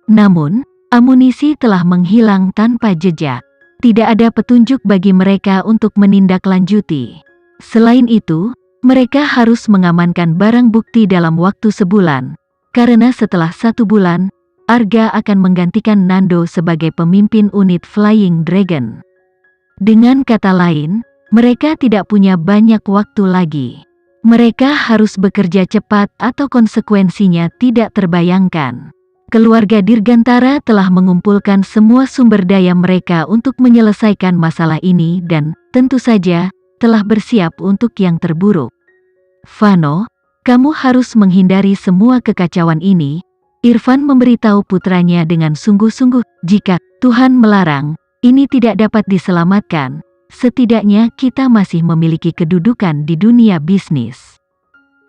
Namun, amunisi telah menghilang tanpa jejak. Tidak ada petunjuk bagi mereka untuk menindaklanjuti. Selain itu, mereka harus mengamankan barang bukti dalam waktu sebulan, karena setelah 1 bulan, Arga akan menggantikan Nando sebagai pemimpin unit Flying Dragon. Dengan kata lain, mereka tidak punya banyak waktu lagi. Mereka harus bekerja cepat atau konsekuensinya tidak terbayangkan. Keluarga Dirgantara telah mengumpulkan semua sumber daya mereka untuk menyelesaikan masalah ini dan, tentu saja, telah bersiap untuk yang terburuk. Vano, kamu harus menghindari semua kekacauan ini. Irfan memberitahu putranya dengan sungguh-sungguh, jika Tuhan melarang, ini tidak dapat diselamatkan, setidaknya kita masih memiliki kedudukan di dunia bisnis.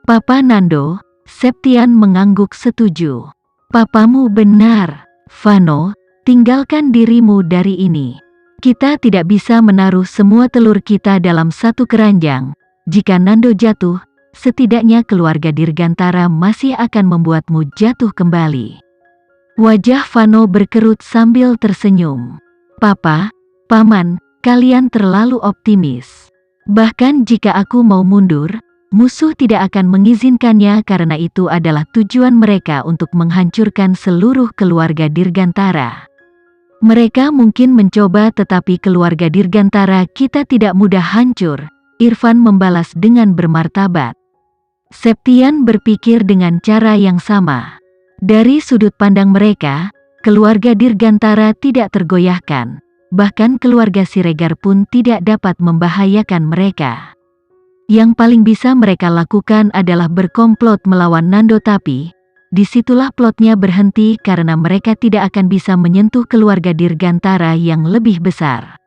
Papa Nando, Septian mengangguk setuju. Papamu benar, Vano, tinggalkan dirimu dari ini. Kita tidak bisa menaruh semua telur kita dalam satu keranjang. Jika Nando jatuh, setidaknya keluarga Dirgantara masih akan membuatmu jatuh kembali. Wajah Vano berkerut sambil tersenyum. Papa, Paman, kalian terlalu optimis. Bahkan jika aku mau mundur, musuh tidak akan mengizinkannya karena itu adalah tujuan mereka untuk menghancurkan seluruh keluarga Dirgantara. Mereka mungkin mencoba tetapi keluarga Dirgantara kita tidak mudah hancur, Irfan membalas dengan bermartabat. Septian berpikir dengan cara yang sama. Dari sudut pandang mereka, keluarga Dirgantara tidak tergoyahkan, bahkan keluarga Siregar pun tidak dapat membahayakan mereka. Yang paling bisa mereka lakukan adalah berkomplot melawan Nando tapi, disitulah plotnya berhenti karena mereka tidak akan bisa menyentuh keluarga Dirgantara yang lebih besar.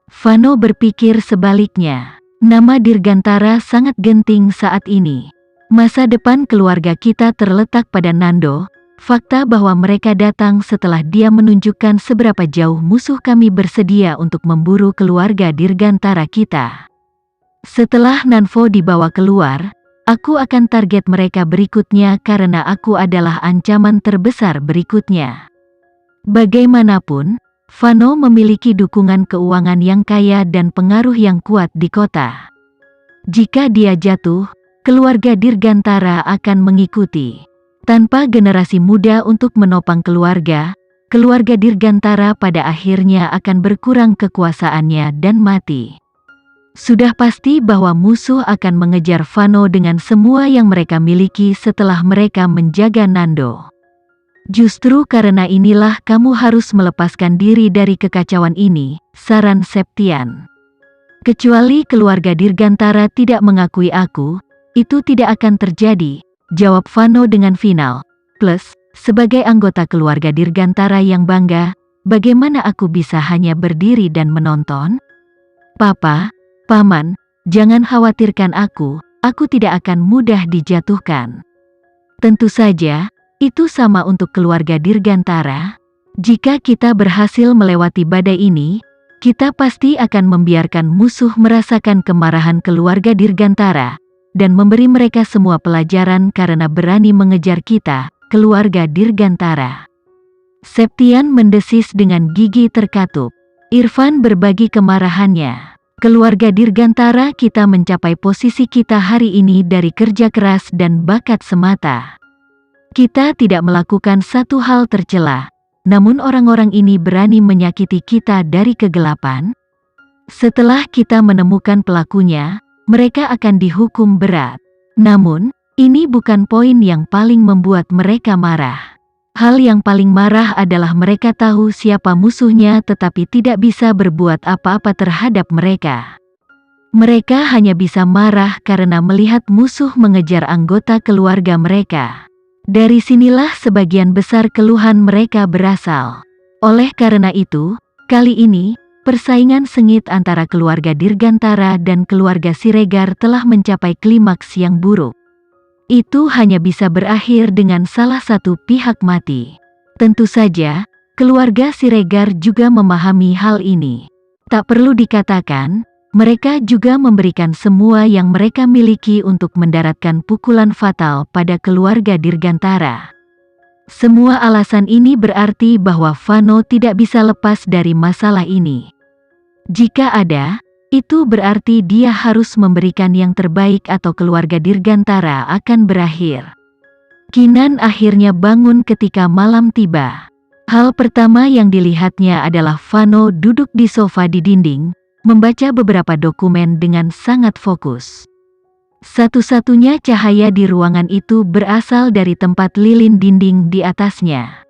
Vano berpikir sebaliknya, nama Dirgantara sangat genting saat ini. Masa depan keluarga kita terletak pada Nando, fakta bahwa mereka datang setelah dia menunjukkan seberapa jauh musuh kami bersedia untuk memburu keluarga Dirgantara kita. Setelah Nanvo dibawa keluar, aku akan target mereka berikutnya karena aku adalah ancaman terbesar berikutnya. Bagaimanapun, Vano memiliki dukungan keuangan yang kaya dan pengaruh yang kuat di kota. Jika dia jatuh, keluarga Dirgantara akan mengikuti. Tanpa generasi muda untuk menopang keluarga Dirgantara pada akhirnya akan berkurang kekuasaannya dan mati. Sudah pasti bahwa musuh akan mengejar Vano dengan semua yang mereka miliki setelah mereka menjaga Nando. Justru karena inilah kamu harus melepaskan diri dari kekacauan ini, saran Septian. Kecuali keluarga Dirgantara tidak mengakui aku, itu tidak akan terjadi, jawab Vano dengan final. Plus, sebagai anggota keluarga Dirgantara yang bangga, bagaimana aku bisa hanya berdiri dan menonton? Papa, Paman, jangan khawatirkan aku tidak akan mudah dijatuhkan. Tentu saja, itu sama untuk keluarga Dirgantara. Jika kita berhasil melewati badai ini, kita pasti akan membiarkan musuh merasakan kemarahan keluarga Dirgantara, dan memberi mereka semua pelajaran karena berani mengejar kita, keluarga Dirgantara. Septian mendesis dengan gigi terkatup. Irfan berbagi kemarahannya. Keluarga Dirgantara kita mencapai posisi kita hari ini dari kerja keras dan bakat semata. Kita tidak melakukan satu hal tercela, namun orang-orang ini berani menyakiti kita dari kegelapan. Setelah kita menemukan pelakunya, mereka akan dihukum berat. Namun, ini bukan poin yang paling membuat mereka marah. Hal yang paling marah adalah mereka tahu siapa musuhnya tetapi tidak bisa berbuat apa-apa terhadap mereka. Mereka hanya bisa marah karena melihat musuh mengejar anggota keluarga mereka. Dari sinilah sebagian besar keluhan mereka berasal. Oleh karena itu, kali ini, persaingan sengit antara keluarga Dirgantara dan keluarga Siregar telah mencapai klimaks yang buruk. Itu hanya bisa berakhir dengan salah satu pihak mati. Tentu saja, keluarga Siregar juga memahami hal ini. Tak perlu dikatakan, mereka juga memberikan semua yang mereka miliki untuk mendaratkan pukulan fatal pada keluarga Dirgantara. Semua alasan ini berarti bahwa Vano tidak bisa lepas dari masalah ini. Jika ada, itu berarti dia harus memberikan yang terbaik atau keluarga Dirgantara akan berakhir. Kinan akhirnya bangun ketika malam tiba. Hal pertama yang dilihatnya adalah Vano duduk di sofa di dinding, membaca beberapa dokumen dengan sangat fokus. Satu-satunya cahaya di ruangan itu berasal dari tempat lilin dinding di atasnya.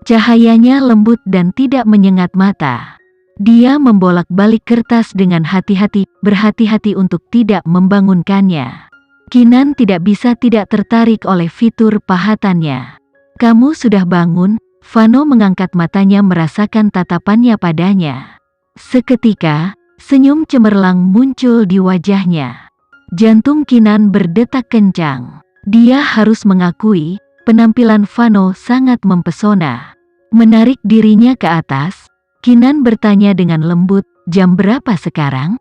Cahayanya lembut dan tidak menyengat mata. Dia membolak-balik kertas dengan hati-hati, berhati-hati untuk tidak membangunkannya. Kinan tidak bisa tidak tertarik oleh fitur pahatannya. "Kamu sudah bangun?" Vano mengangkat matanya merasakan tatapannya padanya. Seketika, senyum cemerlang muncul di wajahnya. Jantung Kinan berdetak kencang. Dia harus mengakui, penampilan Vano sangat mempesona. Menarik dirinya ke atas, Kinan bertanya dengan lembut, "Jam berapa sekarang?"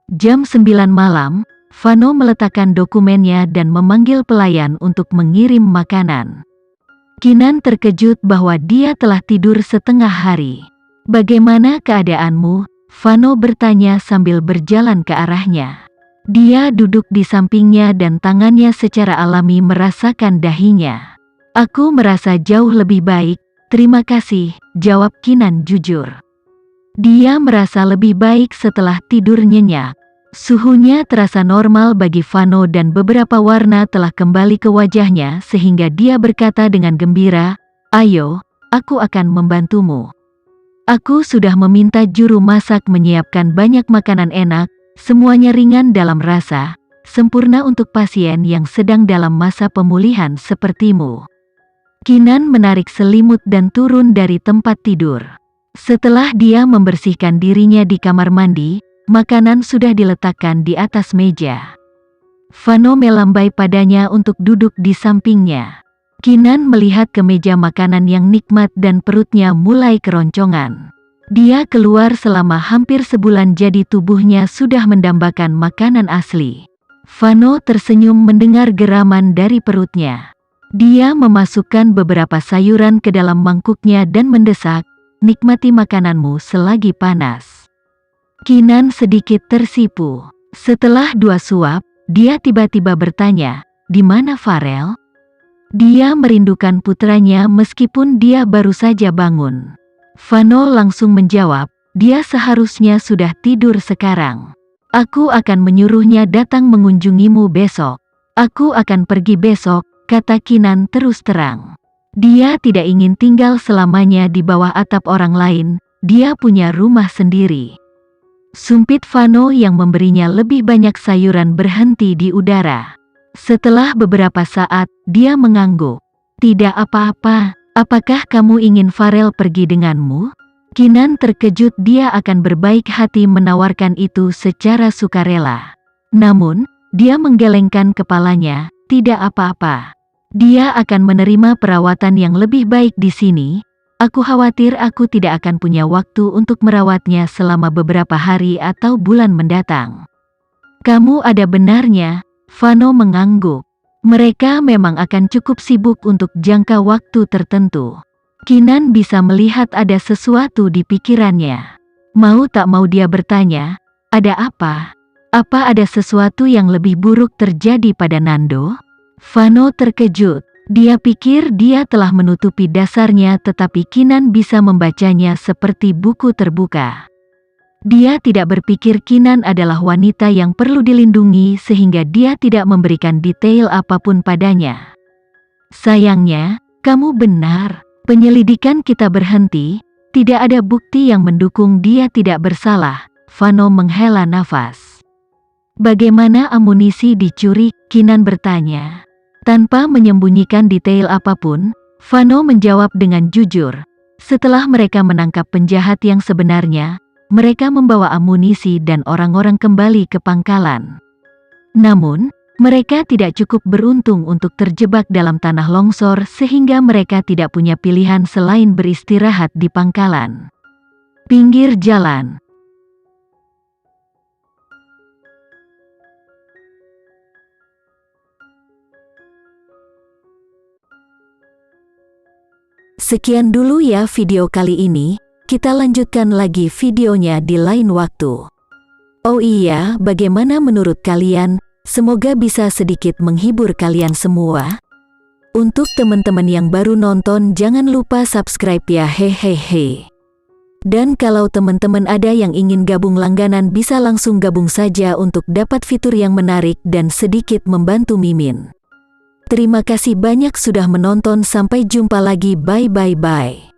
"Jam 9 malam." Vano meletakkan dokumennya dan memanggil pelayan untuk mengirim makanan. Kinan terkejut bahwa dia telah tidur setengah hari. "Bagaimana keadaanmu?" Vano bertanya sambil berjalan ke arahnya. Dia duduk di sampingnya dan tangannya secara alami merasakan dahinya. "Aku merasa jauh lebih baik, terima kasih," jawab Kinan jujur. Dia merasa lebih baik setelah tidur nyenyak. Suhunya terasa normal bagi Vano dan beberapa warna telah kembali ke wajahnya sehingga dia berkata dengan gembira, "Ayo, aku akan membantumu. Aku sudah meminta juru masak menyiapkan banyak makanan enak, semuanya ringan dalam rasa, sempurna untuk pasien yang sedang dalam masa pemulihan sepertimu." Kinan menarik selimut dan turun dari tempat tidur. Setelah dia membersihkan dirinya di kamar mandi, makanan sudah diletakkan di atas meja. Vano melambai padanya untuk duduk di sampingnya. Kinan melihat ke meja makanan yang nikmat dan perutnya mulai keroncongan. Dia keluar selama hampir sebulan jadi tubuhnya sudah mendambakan makanan asli. Vano tersenyum mendengar geraman dari perutnya. Dia memasukkan beberapa sayuran ke dalam mangkuknya dan mendesak, "Nikmati makananmu selagi panas." Kinan sedikit tersipu. Setelah 2 suap, dia tiba-tiba bertanya, "Di mana Farel?" Dia merindukan putranya meskipun dia baru saja bangun. Vano langsung menjawab, "Dia seharusnya sudah tidur sekarang. Aku akan menyuruhnya datang mengunjungimu besok." "Aku akan pergi besok," kata Kinan terus terang. Dia tidak ingin tinggal selamanya di bawah atap orang lain, dia punya rumah sendiri. Sumpit Vano yang memberinya lebih banyak sayuran berhenti di udara. Setelah beberapa saat, dia mengangguk. "Tidak apa-apa, apakah kamu ingin Farel pergi denganmu?" Kinan terkejut dia akan berbaik hati menawarkan itu secara sukarela. Namun, dia menggelengkan kepalanya, "Tidak apa-apa. Dia akan menerima perawatan yang lebih baik di sini. Aku khawatir aku tidak akan punya waktu untuk merawatnya selama beberapa hari atau bulan mendatang." "Kamu ada benarnya," Vano mengangguk. Mereka memang akan cukup sibuk untuk jangka waktu tertentu. Kinan bisa melihat ada sesuatu di pikirannya. Mau tak mau dia bertanya, "Ada apa? Apa ada sesuatu yang lebih buruk terjadi pada Nando?" Vano terkejut. Dia pikir dia telah menutupi dasarnya tetapi Kinan bisa membacanya seperti buku terbuka. Dia tidak berpikir Kinan adalah wanita yang perlu dilindungi sehingga dia tidak memberikan detail apapun padanya. "Sayangnya, kamu benar. Penyelidikan kita berhenti, tidak ada bukti yang mendukung dia tidak bersalah." Vano menghela nafas. "Bagaimana amunisi dicuri?" Kinan bertanya. Tanpa menyembunyikan detail apapun, Vano menjawab dengan jujur. Setelah mereka menangkap penjahat yang sebenarnya, mereka membawa amunisi dan orang-orang kembali ke pangkalan. Namun, mereka tidak cukup beruntung untuk terjebak dalam tanah longsor sehingga mereka tidak punya pilihan selain beristirahat di pangkalan. Pinggir jalan. Sekian dulu ya video kali ini, kita lanjutkan lagi videonya di lain waktu. Oh iya, bagaimana menurut kalian? Semoga bisa sedikit menghibur kalian semua. Untuk teman-teman yang baru nonton, jangan lupa subscribe ya, hehehe. Dan kalau teman-teman ada yang ingin gabung langganan, bisa langsung gabung saja untuk dapat fitur yang menarik dan sedikit membantu Mimin. Terima kasih banyak sudah menonton, sampai jumpa lagi, bye.